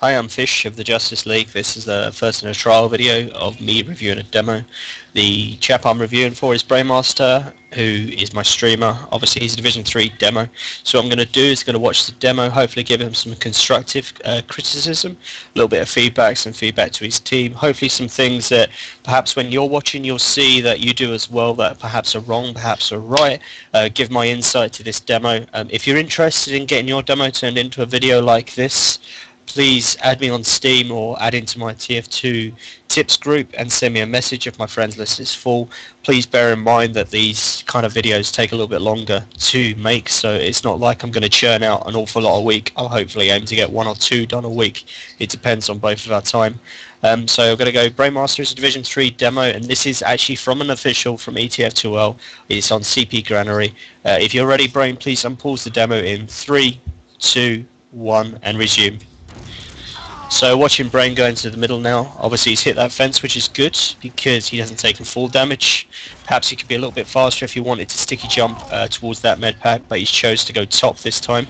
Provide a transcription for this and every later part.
Hi, I'm Fish of the Justice League. This is the first in a trial video of me reviewing a demo. The chap I'm reviewing for is Brainmaster, who is my streamer. Obviously, he's a Division 3 demo. So what I'm going to do is going to watch the demo, hopefully give him some constructive criticism, a little bit of feedback, some feedback to his team, hopefully some things that perhaps when you're watching you'll see that you do as well that perhaps are wrong, perhaps are right. Give my insight to this demo. If you're interested in getting your demo turned into a video like this, please add me on Steam or add into my TF2 tips group and send me a message if my friends list is full. Please bear in mind that these kind of videos take a little bit longer to make, so it's not like I'm going to churn out an awful lot a week. I'll hopefully aim to get 1 or 2 done a week. It depends on both of our time. So I'm going to go Brainmaster is a Division 3 demo, and this is actually from an official from ETF2L. It's on CP Granary. If you're ready, Brain, please unpause the demo in 3, 2, 1 and resume. So watching Brain go into the middle now, obviously he's hit that fence, which is good because he hasn't taken full damage. Perhaps he could be a little bit faster if he wanted to sticky jump towards that med pack, but he's chose to go top this time.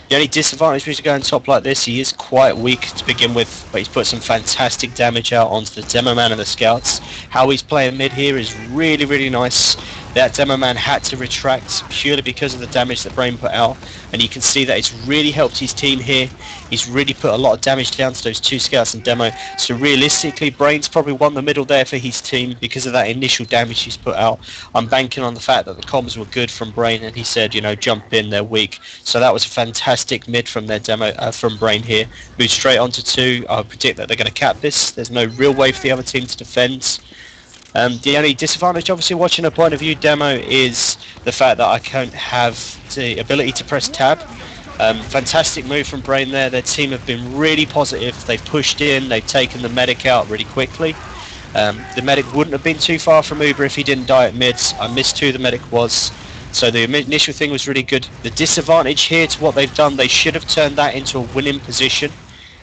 The only disadvantage with going top like this, he is quite weak to begin with, but he's put some fantastic damage out onto the Demoman and the Scouts. How he's playing mid here is really, really nice. That Demoman had to retract purely because of the damage that Brain put out, and you can see that it's really helped his team here. He's really put a lot of damage down to those 2 Scouts and Demo, so realistically Brain's probably won the middle there for his team because of that initial damage he's put out. I'm banking on the fact that the comms were good from Brain, and he said, you know, jump in, they're weak. So that was a fantastic mid from their demo, from Brain here. Moved straight onto 2. I predict that they're going to cap this. There's no real way for the other team to defend. The only disadvantage, obviously, watching a point of view demo is the fact that I can't have the ability to press tab. Fantastic move from Brain there. Their team have been really positive. They've pushed in, they've taken the medic out really quickly. The medic wouldn't have been too far from Uber if he didn't die at mids. I missed who the medic was. So the initial thing was really good. The disadvantage here to what they've done, they should have turned that into a winning position.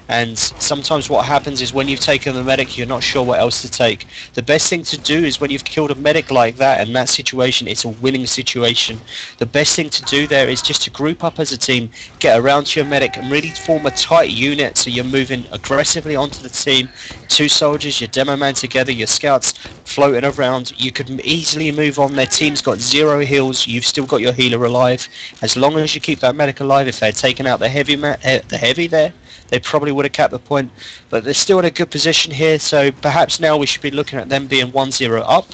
And sometimes what happens is when you've taken the medic, you're not sure what else to take. The best thing to do is when you've killed a medic like that, in that situation, it's a winning situation. The best thing to do there is just to group up as a team, get around to your medic and really form a tight unit so you're moving aggressively onto the team. 2 soldiers, your demo man together, your scouts floating around. You could easily move on. Their team's got 0 heals. You've still got your healer alive. As long as you keep that medic alive, if they'd taken out the heavy there, they probably would have capped the point, but they're still in a good position here, so perhaps now we should be looking at them being 1-0 up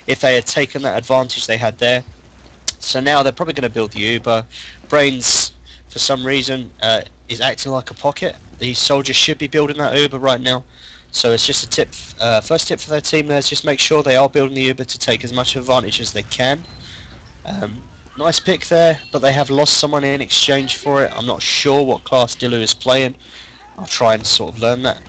if they had taken that advantage they had there. So now they're probably going to build the Uber. Brains, for some reason, is acting like a pocket. These soldiers should be building that Uber right now, so it's just a tip. First tip for their team there is just make sure they are building the Uber to take as much advantage as they can. Nice pick there, but they have lost someone in exchange for it. I'm not sure what class Dilu is playing. I'll try and sort of learn that.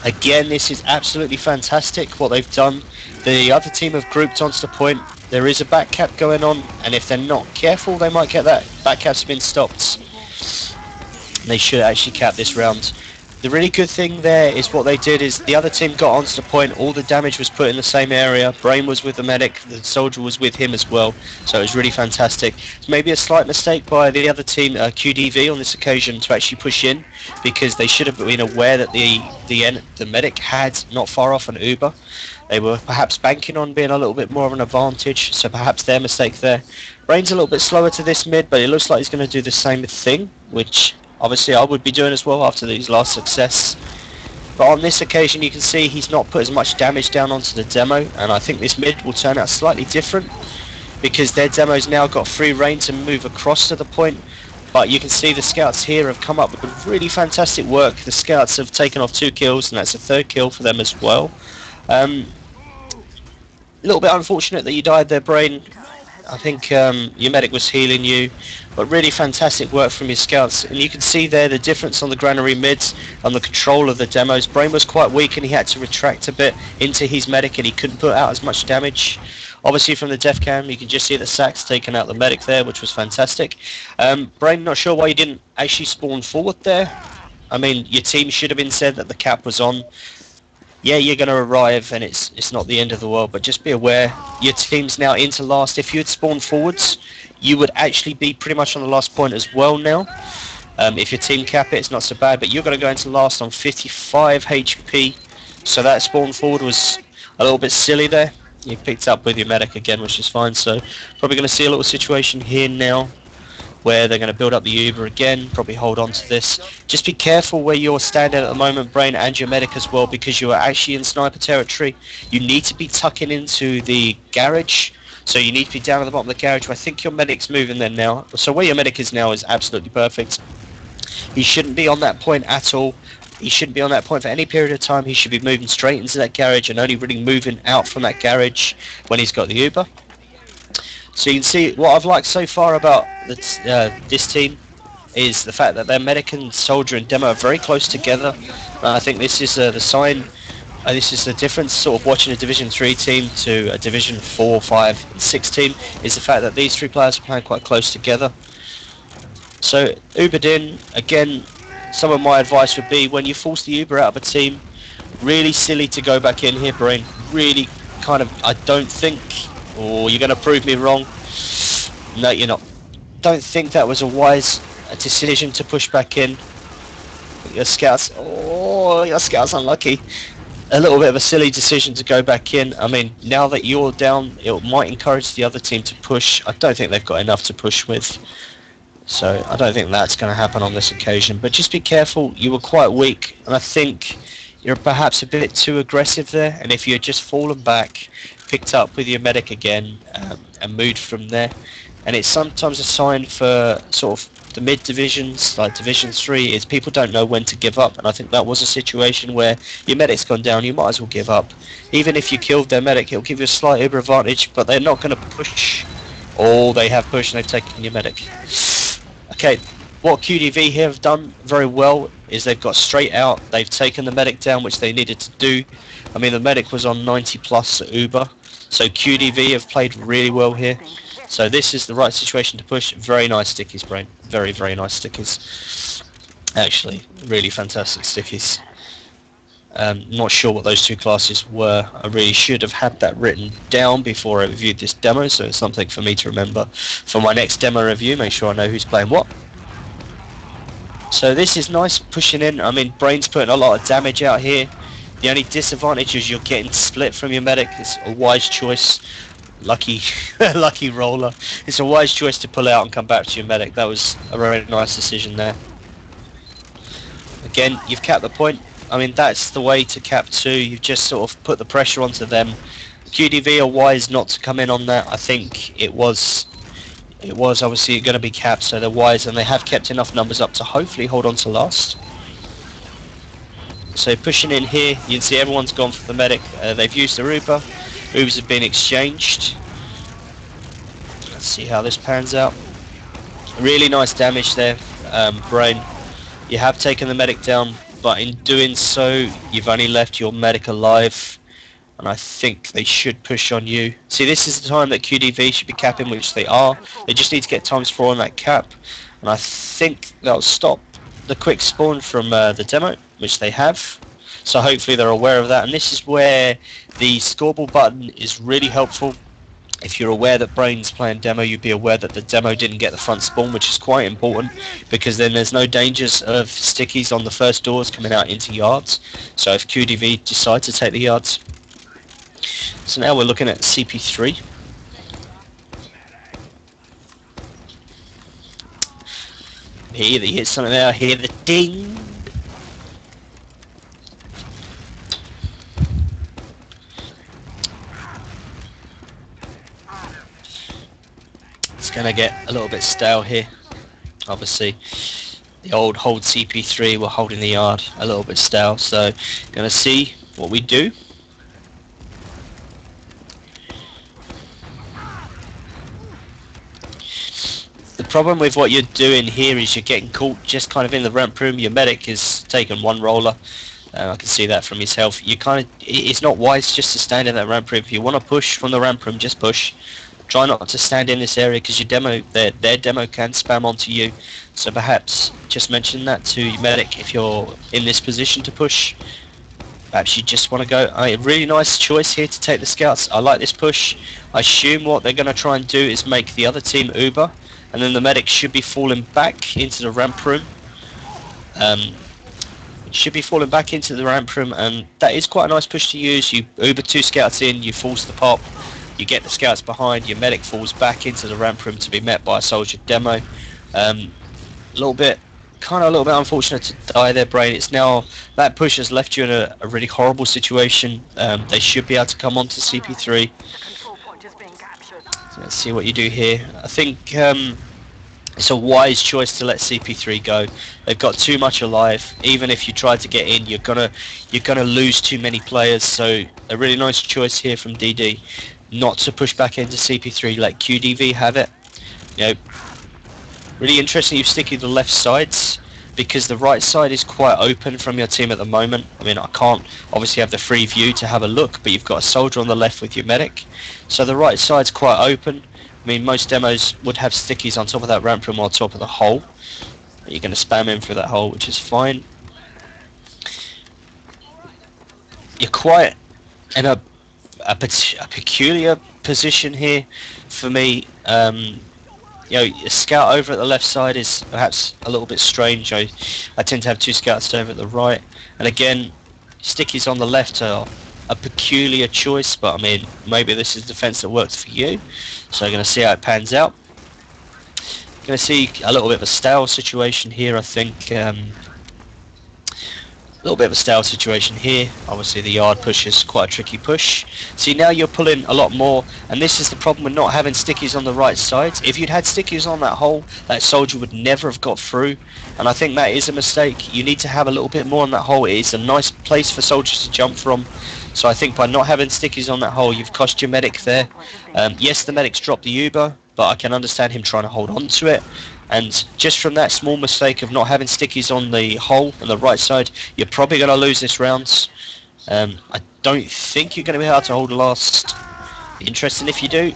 Again, this is absolutely fantastic what they've done. The other team have grouped onto the point. There is a back cap going on, and if they're not careful, they might get that. Back cap's been stopped. They should actually cap this round. The really good thing there is what they did is the other team got onto the point, all the damage was put in the same area, Brain was with the medic, the soldier was with him as well, so it was really fantastic. Maybe a slight mistake by the other team, QDV, on this occasion to actually push in, because they should have been aware that the medic had not far off an Uber. They were perhaps banking on being a little bit more of an advantage, so perhaps their mistake there. Brain's a little bit slower to this mid, but it looks like he's going to do the same thing, which obviously I would be doing as well after these last success. But on this occasion you can see he's not put as much damage down onto the demo, and I think this mid will turn out slightly different because their demo's now got free reign to move across to the point. But you can see the scouts here have come up with really fantastic work. The scouts have taken off 2 kills, and that's a 3rd kill for them as well. A little bit unfortunate that you died there, Brain. I think your medic was healing you, but really fantastic work from your scouts. And you can see there the difference on the granary mids, on the control of the demos. Brain was quite weak and he had to retract a bit into his medic, and he couldn't put out as much damage. Obviously from the def cam you can just see the Sax taking out the medic there, which was fantastic. Brain, not sure why you didn't actually spawn forward there. I mean, your team should have been said that the cap was on. Yeah, you're going to arrive and it's not the end of the world, but just be aware your team's now into last. If you had spawned forwards, you would actually be pretty much on the last point as well now. If your team cap it, it's not so bad, but you're going to go into last on 55 HP. So that spawn forward was a little bit silly there. You picked up with your medic again, which is fine. So probably going to see a little situation here now where they're going to build up the Uber again, probably hold on to this. Just be careful where you're standing at the moment, Brain, and your medic as well, because you are actually in sniper territory. You need to be tucking into the garage. So you need to be down at the bottom of the garage. I think your medic's moving there now. So where your medic is now is absolutely perfect. He shouldn't be on that point at all. He shouldn't be on that point for any period of time. He should be moving straight into that garage and only really moving out from that garage when he's got the Uber. So you can see what I've liked so far about this team is the fact that their medic and soldier and demo are very close together. I think this is the sign. This is the difference sort of watching a Division 3 team to a Division 4, 5 and 6 team, is the fact that these three players are playing quite close together. So Ubered in, again, some of my advice would be when you force the Uber out of a team, really silly to go back in here, Brain. Really kind of, I don't think, or you're going to prove me wrong. No, you're not. Don't think that was a wise decision to push back in. Your scouts, your scouts unlucky. A little bit of a silly decision to go back in. I mean, now that you're down, it might encourage the other team to push. I don't think they've got enough to push with. So I don't think that's going to happen on this occasion. But just be careful. You were quite weak, and I think you're perhaps a bit too aggressive there. And if you had just fallen back, picked up with your medic again, and moved from there, and it's sometimes a sign for sort of the mid divisions, like Division 3, is people don't know when to give up. And I think that was a situation where your medic's gone down, you might as well give up. Even if you killed their medic, it'll give you a slight uber advantage, but they're not going to push. All they have pushed, and they've taken your medic. Okay, what QDV here have done very well is they've got straight out, they've taken the medic down, which they needed to do. I mean, the medic was on 90 plus at Uber, so QDV have played really well here. So this is the right situation to push. Very nice stickies, Brain. Very, very nice stickies. Actually, really fantastic stickies. Not sure what those two classes were. I really should have had that written down before I reviewed this demo, so it's something for me to remember for my next demo review. Make sure I know who's playing what. So this is nice, pushing in. I mean, Brain's putting a lot of damage out here. The only disadvantage is you're getting split from your medic. It's a wise choice. Lucky lucky roller. It's a wise choice to pull out and come back to your medic. That was a very nice decision there. Again, you've capped the point. I mean, that's the way to cap 2. You've just sort of put the pressure onto them. QDV are wise not to come in on that. I think it was obviously going to be capped, so they're wise, and they have kept enough numbers up to hopefully hold on to last. So pushing in here, you can see everyone's gone for the medic. They've used the Uber. Ubers have been exchanged. Let's see how this pans out. Really nice damage there, Brain. You have taken the medic down, but in doing so, you've only left your medic alive. And I think they should push on you. See, this is the time that QDV should be capping, which they are. They just need to get ×4 on that cap. And I think that'll stop the quick spawn from the demo, which they have. So hopefully they're aware of that, and this is where the scoreboard button is really helpful. If you're aware that Brain's playing demo, you'd be aware that the demo didn't get the front spawn, which is quite important, because then there's no dangers of stickies on the first doors coming out into yards. So if QDV decide to take the yards. So now we're looking at CP3. Hear they hit something there, hear the ding. It's going to get a little bit stale here. Obviously, the old hold CP3 were holding the yard a little bit stale, so going to see what we do. The problem with what you're doing here is you're getting caught just kind of in the ramp room. Your medic is taking one roller. I can see that from his health. It's not wise just to stand in that ramp room. If you want to push from the ramp room, just push. Try not to stand in this area because your demo, their demo can spam onto you. So perhaps just mention that to your medic if you're in this position to push. Perhaps you just want to go. A really nice choice here to take the scouts. I like this push. I assume what they're going to try and do is make the other team Uber, and then the medic should be falling back into the ramp room. Should be falling back into the ramp room, and that is quite a nice push to use. You uber 2 scouts in, you force the pop, you get the scouts behind, your medic falls back into the ramp room to be met by a soldier demo. A little bit unfortunate to die there, Brain. It's now, that push has left you in a really horrible situation. They should be able to come on to CP3. So let's see what you do here. I think it's a wise choice to let CP3 go. They've got too much alive. Even if you try to get in, you're gonna lose too many players. So a really nice choice here from DD, not to push back into CP3. Let QDV have it. You know, really interesting you stick to the left sides, because the right side is quite open from your team at the moment. I mean, I can't obviously have the free view to have a look, but you've got a soldier on the left with your medic, so the right side's quite open. I mean, most demos would have stickies on top of that ramp room or top of the hole. You're going to spam in through that hole, which is fine. You're quite in a peculiar position here for me. You know, a scout over at the left side is perhaps a little bit strange. I tend to have 2 scouts over at the right, and again, stickies on the left are a peculiar choice, but I mean, maybe this is defense that works for you. So I'm going to see how it pans out. Going to see a little bit of a stale situation here, I think. A little bit of a stale situation here. Obviously the yard push is quite a tricky push. See, now you're pulling a lot more, and this is the problem with not having stickies on the right side. If you'd had stickies on that hole, that soldier would never have got through, and I think that is a mistake. You need to have a little bit more on that hole. It is a nice place for soldiers to jump from. So I think by not having stickies on that hole, you've cost your medic there. Yes, the medic's dropped the Uber, but I can understand him trying to hold on to it. And just from that small mistake of not having stickies on the hole on the right side, you're probably going to lose this round. I don't think you're going to be able to hold last. Interesting if you do.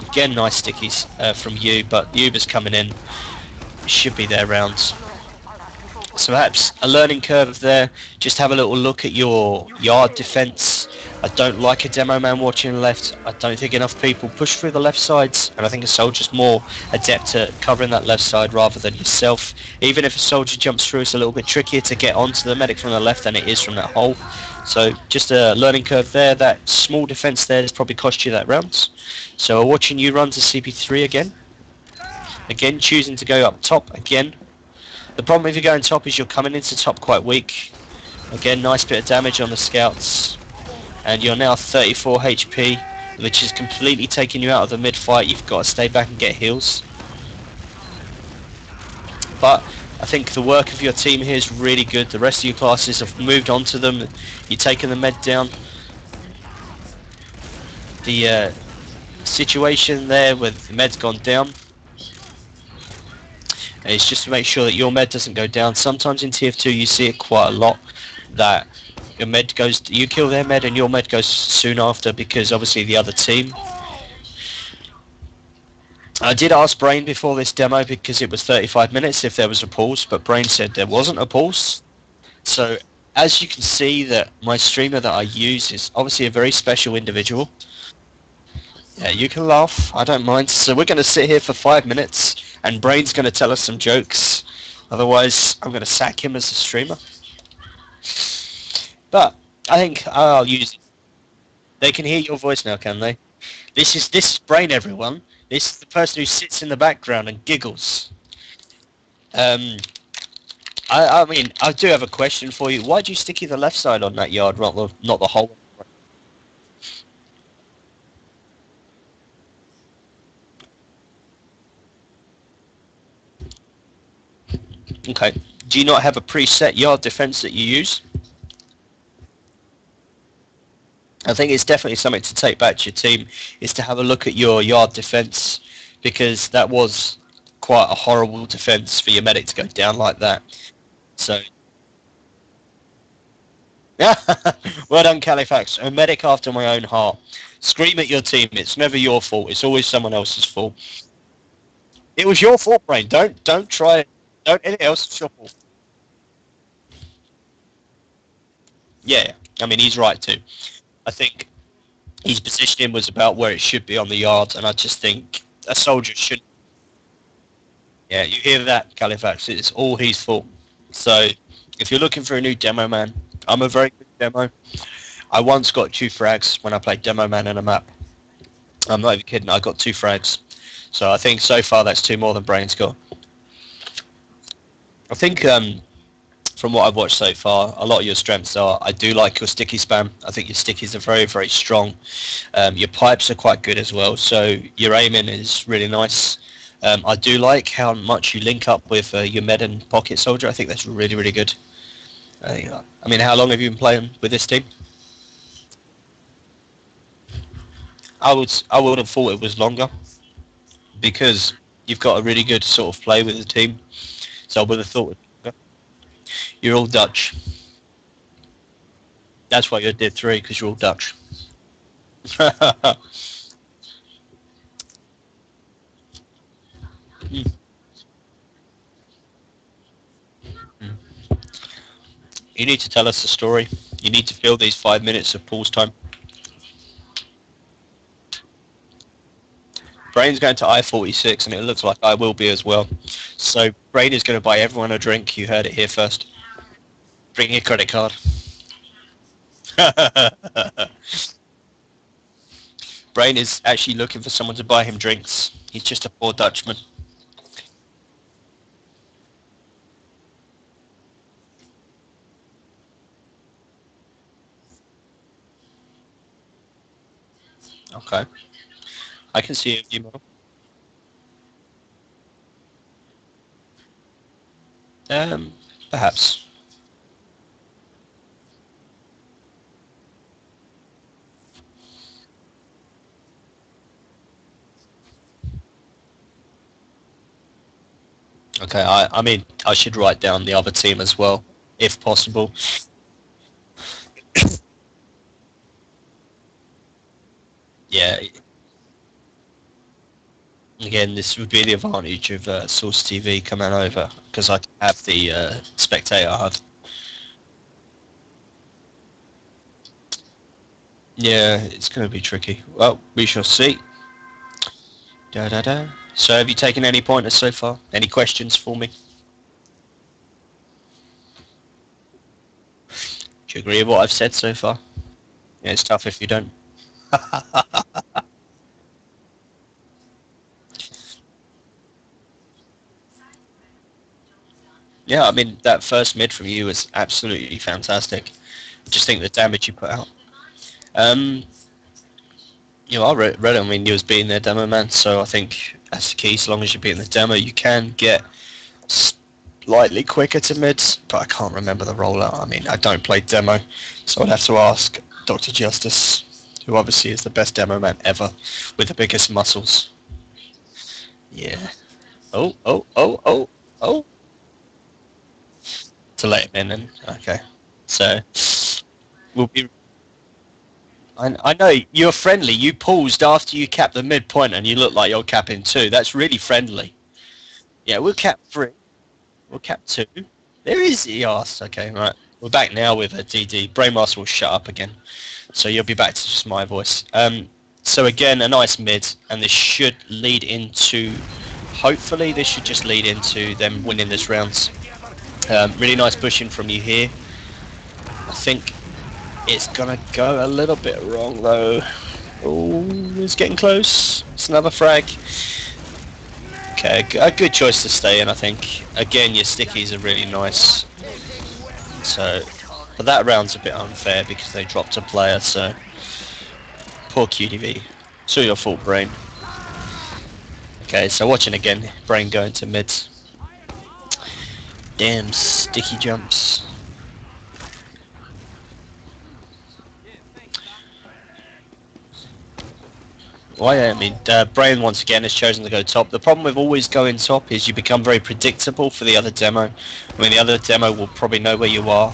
Again, nice stickies from you, but the Uber's coming in. Should be their rounds. So perhaps a learning curve there. Just have a little look at your yard defense. I don't like a demo man watching left. I don't think enough people push through the left sides, and I think a soldier's more adept at covering that left side rather than yourself. Even if a soldier jumps through, it's a little bit trickier to get onto the medic from the left than it is from that hole. So just a learning curve there. That small defense there has probably cost you that round. So we're watching you run to CP3 again. Again, choosing to go up top again. The problem if you're going top is you're coming into top quite weak. Again, nice bit of damage on the scouts. And you're now 34 HP, which is completely taking you out of the mid-fight. You've got to stay back and get heals. But I think the work of your team here is really good. The rest of your classes have moved on to them. You're taking the med down. The situation there with the med's gone down. And it's just to make sure that your med doesn't go down. Sometimes in TF2 you see it quite a lot, that your med goes, you kill their med and your med goes soon after, because obviously the other team. I did ask Brain before this demo, because it was 35 minutes, if there was a pause, but Brain said there wasn't a pause. So as you can see, that my streamer that I use is obviously a very special individual. Yeah, you can laugh, I don't mind. So we're going to sit here for 5 minutes and Brain's going to tell us some jokes. Otherwise I'm going to sack him as a streamer. But I think I'll use it. They can hear your voice now, can they? This is Brain, everyone. This is the person who sits in the background and giggles. I mean, I do have a question for you. Why do you sticky the left side on that yard, not the whole? Okay. Do you not have a preset yard defense that you use? I think it's definitely something to take back to your team, is to have a look at your yard defense, because that was quite a horrible defense for your medic to go down like that. So, yeah, well done, Califax. A medic after my own heart. Scream at your team. It's never your fault. It's always someone else's fault. It was your fault, Brain. Don't try it. Don't anything else. It's your fault. Yeah, I mean, he's right too. I think his positioning was about where it should be on the yard, and I just think a soldier should. Yeah, you hear that, Califax? It's all his fault. So if you're looking for a new demo man, I'm a very good demo. I once got 2 frags when I played demo man in a map. I'm not even kidding, I got 2 frags. So I think so far that's 2 more than Brain's got. I think from what I've watched so far, a lot of your strengths are, I do like your sticky spam. I think your stickies are very, very strong. Your pipes are quite good as well, so your aiming is really nice. I do like how much you link up with your med and pocket soldier. I think that's really, really good. I mean, how long have you been playing with this team? I would have thought it was longer, because you've got a really good sort of play with the team. So I would have thought you're all Dutch. That's why you're Div 3, because you're all Dutch. You need to tell us the story. You need to fill these 5 minutes of pause time. Brain's going to I-46, and it looks like I will be as well. So Brain is going to buy everyone a drink. You heard it here first. Bring your credit card. Brain is actually looking for someone to buy him drinks. He's just a poor Dutchman. Okay. I can see it, email. Perhaps. Okay, I mean, I should write down the other team as well, if possible. Yeah. Again, this would be the advantage of Source TV coming over, because I have the spectator HUD. Yeah, it's going to be tricky. Well, we shall see. Da da da. So, have you taken any pointers so far? Any questions for me? Do you agree with what I've said so far? Yeah, it's tough if you don't. Yeah, I mean, that first mid from you was absolutely fantastic. Just think the damage you put out. You know, I read it, I mean, you was beating their demo man, so I think that's the key. So long as you're beating the demo, you can get slightly quicker to mids, but I can't remember the rollout. I mean, I don't play demo, so I'd have to ask Dr. Justice, who obviously is the best demo man ever, with the biggest muscles. Yeah. Oh, oh, oh, oh, oh. To let him in, and okay. So, we'll be... I know, you're friendly. You paused after you capped the midpoint and you look like you're capping 2. That's really friendly. Yeah, we'll cap 3. We'll cap 2. There is EOS. Okay, right. We're back now with a DD. Brainmaster will shut up again. So you'll be back to just my voice. So again, a nice mid, and this should lead into... Hopefully, this should just lead into them winning this round. Really nice pushing from you here. I think it's gonna go a little bit wrong though. Oh, it's getting close. It's another frag. Okay, a good choice to stay in, I think. Again, your stickies are really nice. So, but that round's a bit unfair because they dropped a player, so... Poor QDV. So your fault, Brain. Okay, so watching again, Brain going to mids. Damn sticky jumps. Well, yeah, I mean, Brain once again has chosen to go top. The problem with always going top is you become very predictable for the other demo. I mean, the other demo will probably know where you are,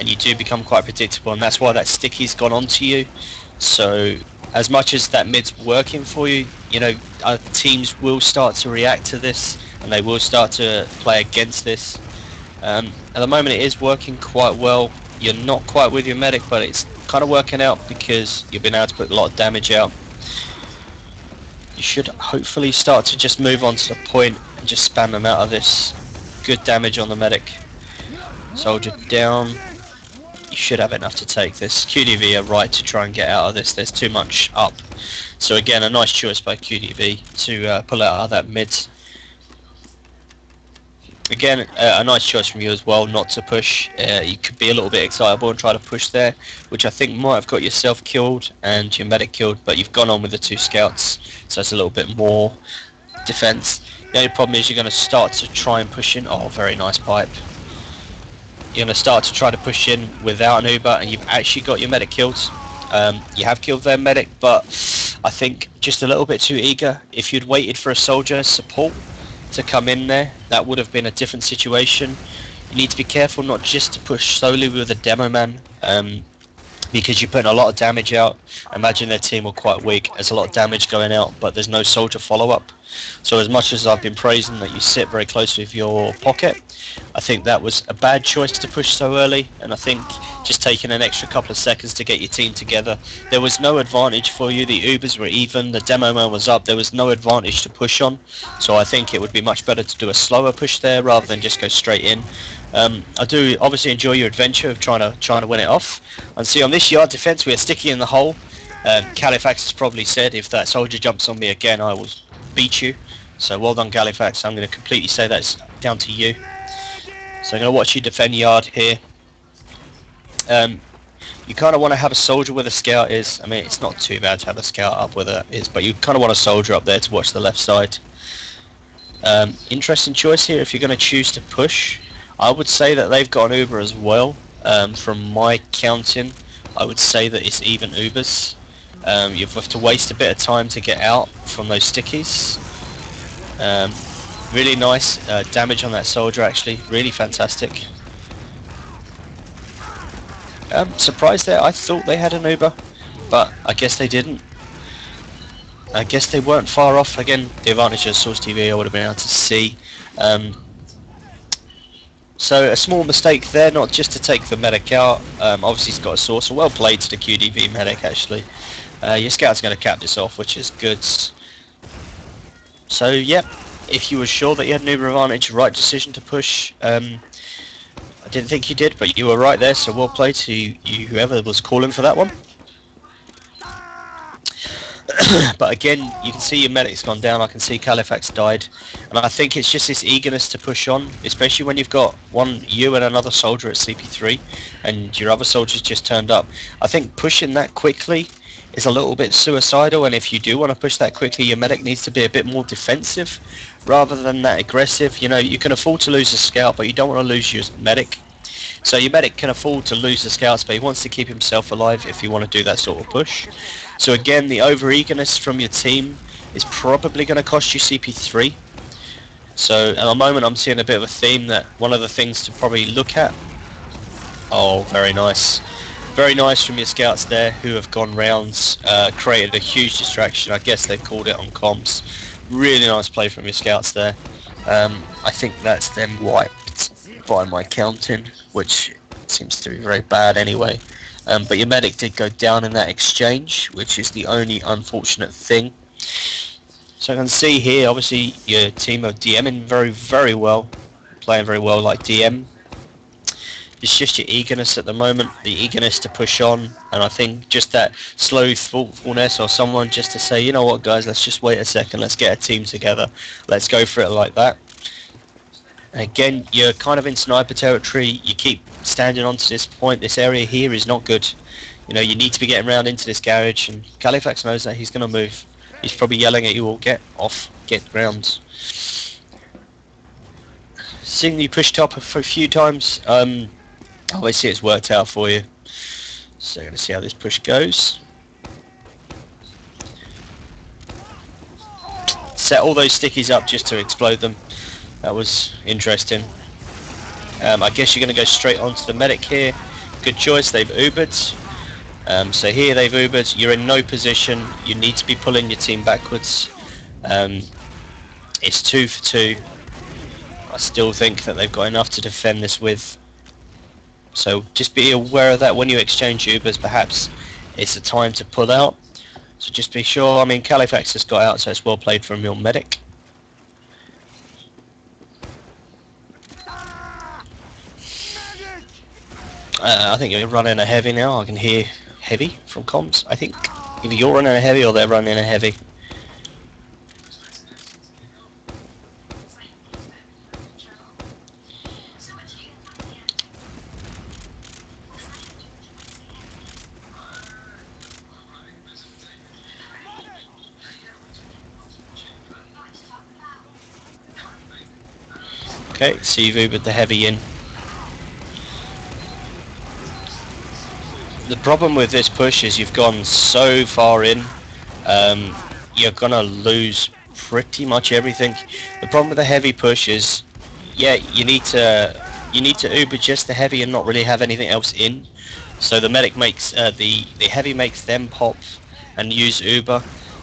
and you do become quite predictable, and that's why that sticky's gone onto you. So, as much as that mid's working for you, you know, teams will start to react to this, and they will start to play against this. At the moment, it is working quite well. You're not quite with your medic, but it's kind of working out because you've been able to put a lot of damage out. You should hopefully start to just move on to the point and just spam them out of this. Good damage on the medic. Soldier down. You should have enough to take this. QDV are right to try and get out of this. There's too much up. So again, a nice choice by QDV to pull out of that mid. Again, a nice choice from you as well not to push. You could be a little bit excitable and try to push there, which I think might have got yourself killed and your medic killed, but you've gone on with the 2 scouts, so it's a little bit more defense. The only problem is you're going to start to try and push in. Oh, very nice pipe. You're going to start to try to push in without an Uber, and you've actually got your medic killed. You have killed their medic, but I think just a little bit too eager. If you'd waited for a soldier support to come in there, that would have been a different situation. You need to be careful not just to push solely with a Demoman, because you're putting a lot of damage out. Imagine their team are quite weak. There's a lot of damage going out, but there's no soldier follow-up. So as much as I've been praising that you sit very close with your pocket, I think that was a bad choice to push so early, and I think just taking an extra couple of seconds to get your team together. There was no advantage for you. The Ubers were even, the Demoman was up. There was no advantage to push on, so I think it would be much better to do a slower push there rather than just go straight in. I do obviously enjoy your adventure of trying to win it off. And see, on this yard defense, we are sticky in the hole. Califax has probably said, if that soldier jumps on me again, I will beat you. So well done, Califax. I'm going to completely say that's down to you. So I'm going to watch you defend yard here. You kind of want to have a soldier where the scout is. I mean, it's not too bad to have a scout up where that is, but you kind of want a soldier up there to watch the left side. Interesting choice here if you're going to choose to push. I would say that they've got an Uber as well. From my counting, I would say that it's even Ubers. You have to waste a bit of time to get out from those stickies. Really nice damage on that soldier, actually. Really fantastic. Surprised there. I thought they had an Uber, but I guess they didn't. I guess they weren't far off. Again, the advantage of Source TV I would have been able to see. So a small mistake there, not just to take the medic out. Obviously he's got a source. So well played to the QDV medic, actually. Your scout's going to cap this off, which is good. So yep, if you were sure that you had an Uber advantage, right decision to push. I didn't think you did, but you were right there, so well played to you, whoever was calling for that one. But again, you can see your medic's gone down. I can see Califax died, and I think it's just this eagerness to push on, especially when you've got you and another soldier at CP3 and your other soldiers just turned up. I think pushing that quickly is a little bit suicidal, and if you do want to push that quickly, your medic needs to be a bit more defensive rather than that aggressive. You know, you can afford to lose a scout, but you don't want to lose your medic. So your medic can afford to lose the scouts, but he wants to keep himself alive if you want to do that sort of push. So again, the over-eagerness from your team is probably going to cost you CP3. So at the moment I'm seeing a bit of a theme that one of the things to probably look at. Oh, very nice. Very nice from your scouts there, who have gone rounds, created a huge distraction. I guess they've called it on comms. Really nice play from your scouts there. I think that's them wiped by my counting, which seems to be very bad anyway. But your medic did go down in that exchange, which is the only unfortunate thing. So I can see here, obviously, your team are DMing very, very well, playing very well like DM. It's just your eagerness at the moment, the eagerness to push on, and I think just that slow thoughtfulness, or someone just to say, you know what guys, let's just wait a second, let's get a team together, let's go for it like that. Again, you're kind of in sniper territory, you keep standing on to this point. This area here is not good. You know, you need to be getting around into this garage, and Califax knows that. He's going to move. He's probably yelling at you all, get off, get round. Seeing you pushed up a few times, obviously it's worked out for you. So I'm going to see how this push goes. Set all those stickies up just to explode them. That was interesting. I guess you're going to go straight onto the medic here. Good choice, they've Ubered. So here they've Ubered. You're in no position. You need to be pulling your team backwards. It's 2 for 2. I still think that they've got enough to defend this with. So just be aware of that when you exchange Ubers. Perhaps it's a time to pull out. So just be sure. I mean, Califax has got out, so it's well played from your medic. I think you're running a heavy now. I can hear heavy from comms. I think either you're running a heavy or they're running a heavy. Okay, so you've Ubered the heavy in. The problem with this push is you've gone so far in, you're gonna lose pretty much everything. The problem with the heavy push is, yeah, you need to Uber just the heavy and not really have anything else in. So the medic makes the heavy makes them pop and use Uber.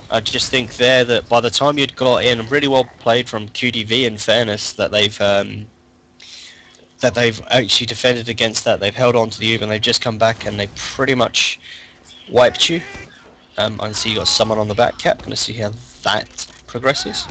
I just think there that by the time you'd got in, really well played from QDV in fairness that they've actually defended against that. They've held on to the Uber and they've just come back and they pretty much wiped you. I see you got someone on the back cap. Gonna see how that progresses.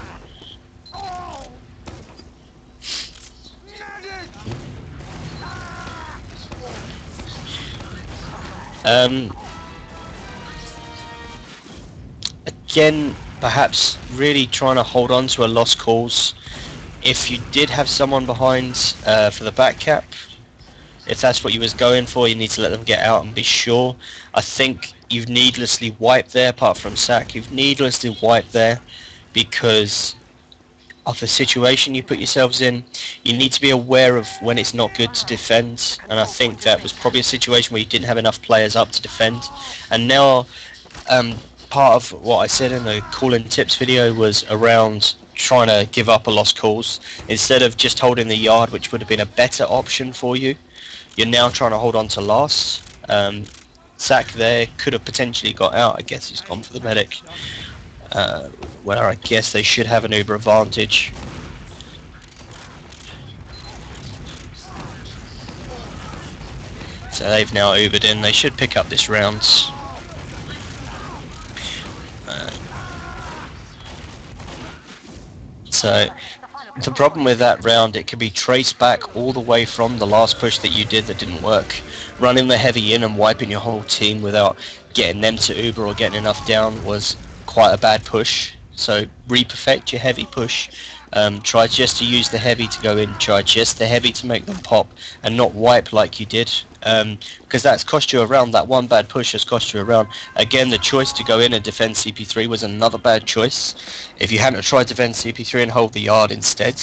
Again, perhaps really trying to hold on to a lost cause. If you did have someone behind for the back cap, if that's what you was going for, you need to let them get out and be sure. I think you've needlessly wiped there, apart from sack, you've needlessly wiped there because of the situation you put yourselves in. You need to be aware of when it's not good to defend, and I think that was probably a situation where you didn't have enough players up to defend. And now part of what I said in the call-in tips video was around trying to give up a lost cause instead of just holding the yard, which would have been a better option for you. You're now trying to hold on to last. Sack there could have potentially got out. I guess he's gone for the medic. Where I guess they should have an Uber advantage. So they've now Ubered in. They should pick up this round. So the problem with that round, it could be traced back all the way from the last push that you did that didn't work. Running the heavy in and wiping your whole team without getting them to Uber or getting enough down was quite a bad push. So re-perfect your heavy push. Try just to use the heavy to go in. Try just the heavy to make them pop and not wipe like you did. Because that's cost you a round. That one bad push has cost you a round. Again, the choice to go in and defend CP3 was another bad choice. If you hadn't tried to defend CP3 and hold the yard instead,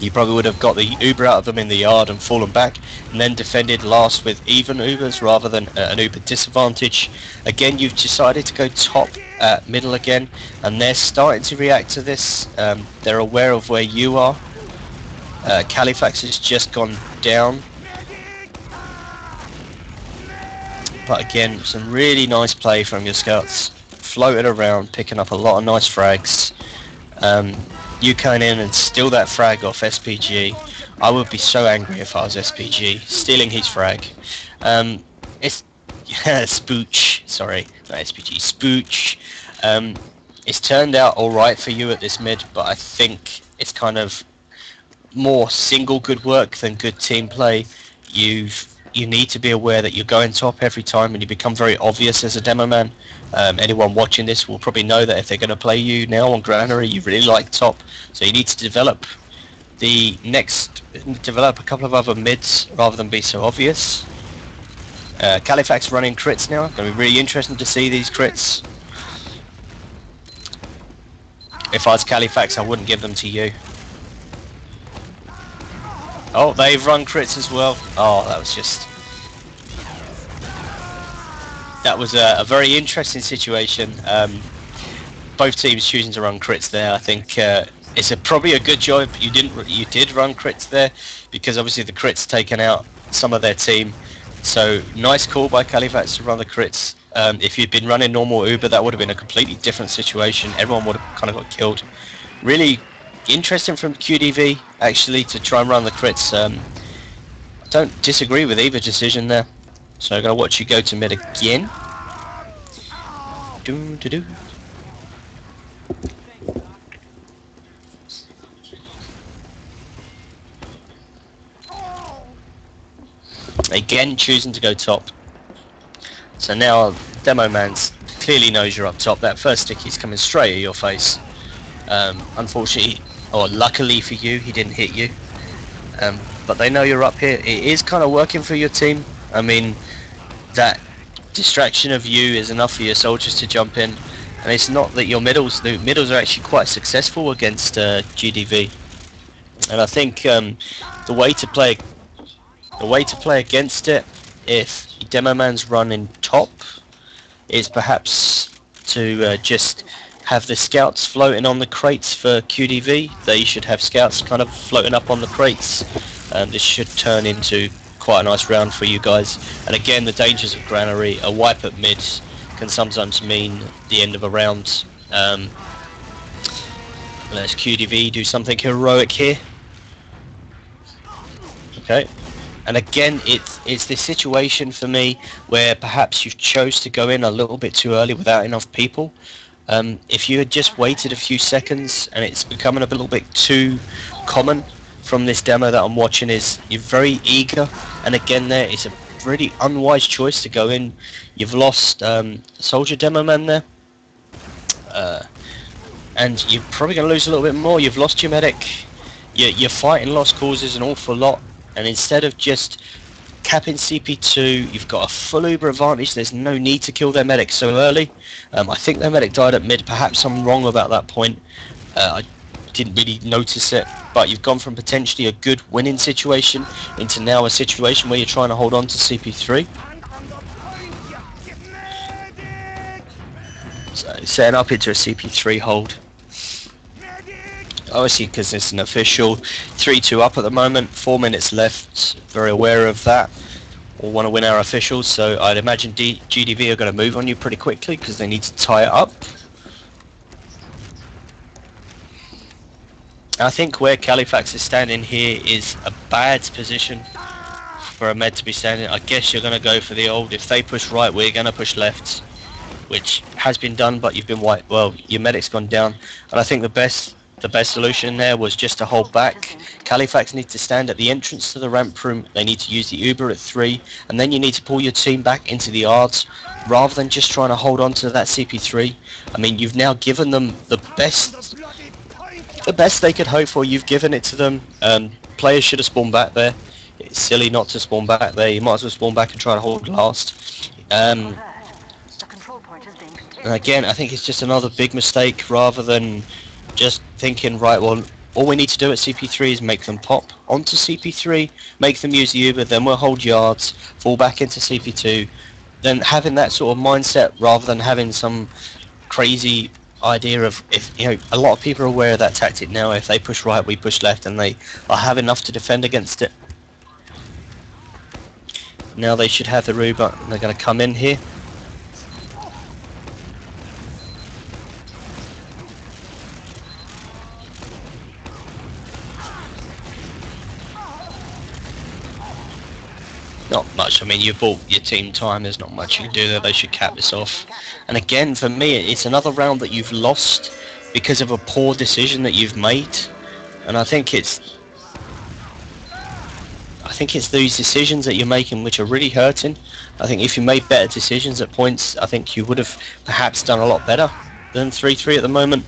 you probably would have got the Uber out of them in the yard and fallen back, and then defended last with even Ubers rather than an Uber disadvantage. Again, you've decided to go top at middle again, and they're starting to react to this. They're aware of where you are. Califax has just gone down. But again, some really nice play from your scouts. Floated around, picking up a lot of nice frags. You came in and steal that frag off SPG. I would be so angry if I was SPG, stealing his frag. It's Spooch, sorry, not SPG, Spooch. It's turned out alright for you at this mid, but I think it's kind of more single good work than good team play. You need to be aware that you're going top every time and you become very obvious as a demo man. Anyone watching this will probably know that if they're going to play you now on Granary, you really like top. So you need to develop a couple of other mids rather than be so obvious. Califax running crits now. Going to be really interesting to see these crits. If I was Califax, I wouldn't give them to you. Oh, they've run crits as well. Oh, that was a very interesting situation. Both teams choosing to run crits there. I think it's probably a good job you did run crits there, because obviously the crits taken out some of their team. So nice call by Califax to run the crits. If you'd been running normal Uber, that would have been a completely different situation. Everyone would have kind of got killed. Really interesting from QDV actually to try and run the crits. I don't disagree with either decision there. So I'm going to watch you go to mid again. Again, choosing to go top. So now Demoman clearly knows you're up top. That first stick is coming straight at your face. Unfortunately, or luckily for you, he didn't hit you. But they know you're up here. It is kind of working for your team. I mean, that distraction of you is enough for your soldiers to jump in. And it's not that your middles, the middles are actually quite successful against GDV. And I think the way to play against it, if Demoman's running top, is perhaps to just have the scouts floating on the crates for QDV. They should have scouts kind of floating up on the crates, and this should turn into quite a nice round for you guys. And again, the dangers of Granary, a wipe at mid can sometimes mean the end of a round. Let's QDV do something heroic here. Okay. And again, it's this situation for me where perhaps you chose to go in a little bit too early without enough people. If you had just waited a few seconds, and it's becoming a little bit too common from this demo that I'm watching, is you're very eager, and again there, it's a really unwise choice to go in. You've lost Soldier Demoman there, and you're probably going to lose a little bit more. You've lost your medic, you're fighting lost causes an awful lot. And instead of just capping CP2, you've got a full Uber advantage. There's no need to kill their medic so early. I think their medic died at mid. Perhaps I'm wrong about that point. I didn't really notice it. But you've gone from potentially a good winning situation into now a situation where you're trying to hold on to CP3. So setting up into a CP3 hold. Obviously, because it's an official 3-2 up at the moment, 4 minutes left, very aware of that. We'll want to win our officials, so I'd imagine GDV are going to move on you pretty quickly because they need to tie it up. I think where Califax is standing here is a bad position for a med to be standing. I guess you're going to go for the old, if they push right, we're going to push left, which has been done, but you've been wiped. Well, your medic's gone down, and I think the best solution there was just to hold back. Califax need to stand at the entrance to the ramp room. They need to use the Uber at 3, and then you need to pull your team back into the yards rather than just trying to hold on to that CP3. I mean, you've now given them the best they could hope for. You've given it to them. Players should have spawned back there. It's silly not to spawn back there. You might as well spawn back and try to hold last. And again, I think it's just another big mistake rather than just thinking, right, well, all we need to do at CP3 is make them pop onto CP3, make them use the Uber, then we'll hold yards, fall back into CP2. Then having that sort of mindset rather than having some crazy idea of, if you know, a lot of people are aware of that tactic now. If they push right, we push left, and they have enough to defend against it. Now they should have the Uber, and they're going to come in here. Not much. I mean, you bought your team time. There's not much you can do there. They should cap this off. And again, for me, it's another round that you've lost because of a poor decision that you've made. And I think it's these decisions that you're making which are really hurting. I think if you made better decisions at points, I think you would have perhaps done a lot better than 3-3 at the moment.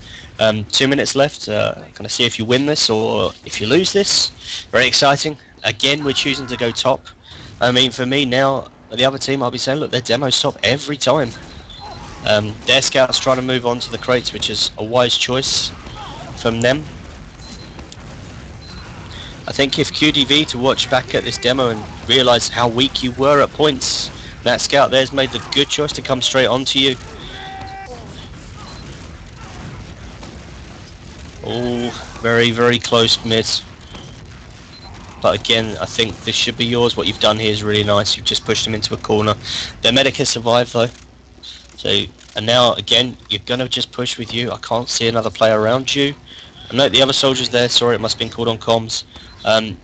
2 minutes left. Gonna see if you win this or if you lose this. Very exciting. Again, we're choosing to go top. I mean, for me now, the other team, I'll be saying, look, their demo's top every time. Their scouts trying to move on to the crates, which is a wise choice from them. I think if QDV to watch back at this demo and realise how weak you were at points, that scout there's made the good choice to come straight onto you. Oh, very, very close miss. But again, I think this should be yours. What you've done here is really nice. You've just pushed them into a corner. Their medic has survived though. So, and now again, you're going to just push with you. I can't see another player around you. I know the other soldiers there. Sorry, it must have been called on comms.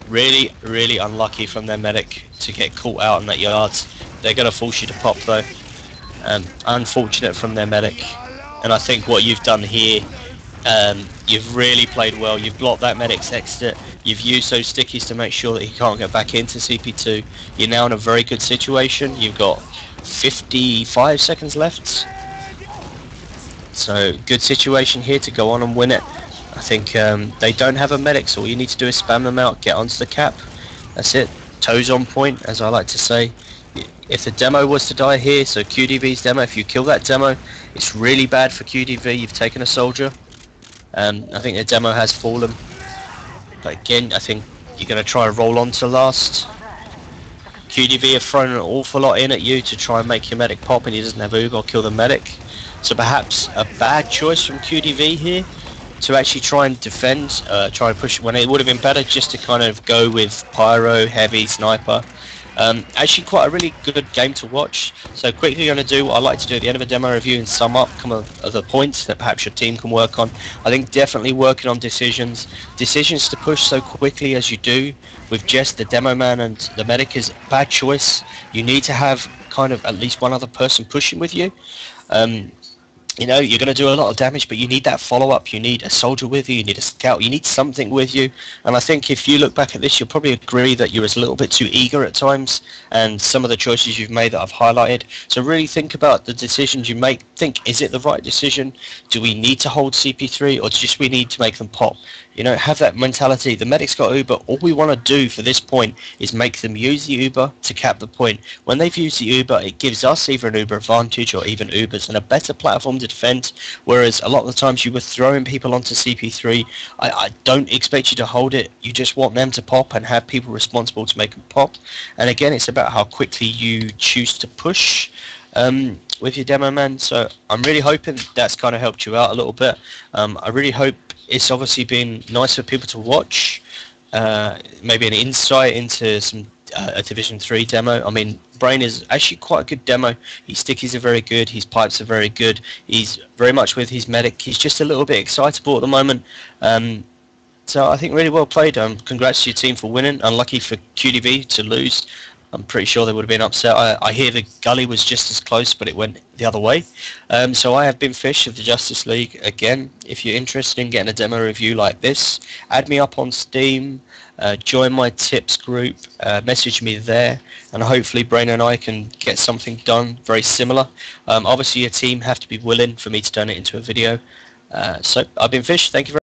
Really, really unlucky from their medic to get caught out in that yards. They're going to force you to pop though. Unfortunate from their medic. And I think what you've done here You've really played well. You've blocked that medic's exit. You've used those stickies to make sure that he can't get back into CP2. You're now in a very good situation. You've got 55 seconds left. So good situation here to go on and win it. I think they don't have a medic, so all you need to do is spam them out, get onto the cap. That's it. Toes on point, as I like to say. If the demo was to die here, so QDV's demo, if you kill that demo, it's really bad for QDV. You've taken a soldier. I think the demo has fallen. But again, I think you're going to try and roll on to last. QDV have thrown an awful lot in at you to try and make your medic pop, and he doesn't have Uber or kill the medic. So perhaps a bad choice from QDV here to actually try and defend, try and push, when it would have been better just to kind of go with Pyro, Heavy, Sniper. Actually quite a really good game to watch. So quickly going to do what I like to do at the end of a demo review and sum up some of the points that perhaps your team can work on. I think definitely working on decisions to push so quickly as you do with just the Demoman and the medic is a bad choice. You need to have kind of at least one other person pushing with you. You know, you're going to do a lot of damage, but you need that follow-up. You need a soldier with you. You need a scout. You need something with you. And I think if you look back at this, you'll probably agree that you were a little bit too eager at times, and some of the choices you've made that I've highlighted. So really think about the decisions you make. Think, is it the right decision? Do we need to hold CP3, or just we need to make them pop? You know, have that mentality. The medic's got Uber. All we want to do for this point is make them use the Uber to cap the point. When they've used the Uber, it gives us either an Uber advantage or even Ubers and a better platform to defend. Whereas a lot of the times you were throwing people onto CP3. I don't expect you to hold it. You just want them to pop and have people responsible to make them pop. And again, it's about how quickly you choose to push with your demo man. So I'm really hoping that's kind of helped you out a little bit. I really hope it's obviously been nice for people to watch, maybe an insight into some a Division 3 demo. I mean, Brain is actually quite a good demo. His stickies are very good, his pipes are very good, he's very much with his medic. He's just a little bit excitable at the moment. So I think really well played. Congrats to your team for winning. Unlucky for QDV to lose. I'm pretty sure they would have been upset. I hear the gully was just as close, but it went the other way. So I have been Fish of the Justice League. Again, if you're interested in getting a demo review like this, add me up on Steam, join my tips group, message me there, and hopefully Brain and I can get something done very similar. Obviously your team have to be willing for me to turn it into a video. So I've been Fish. Thank you very much.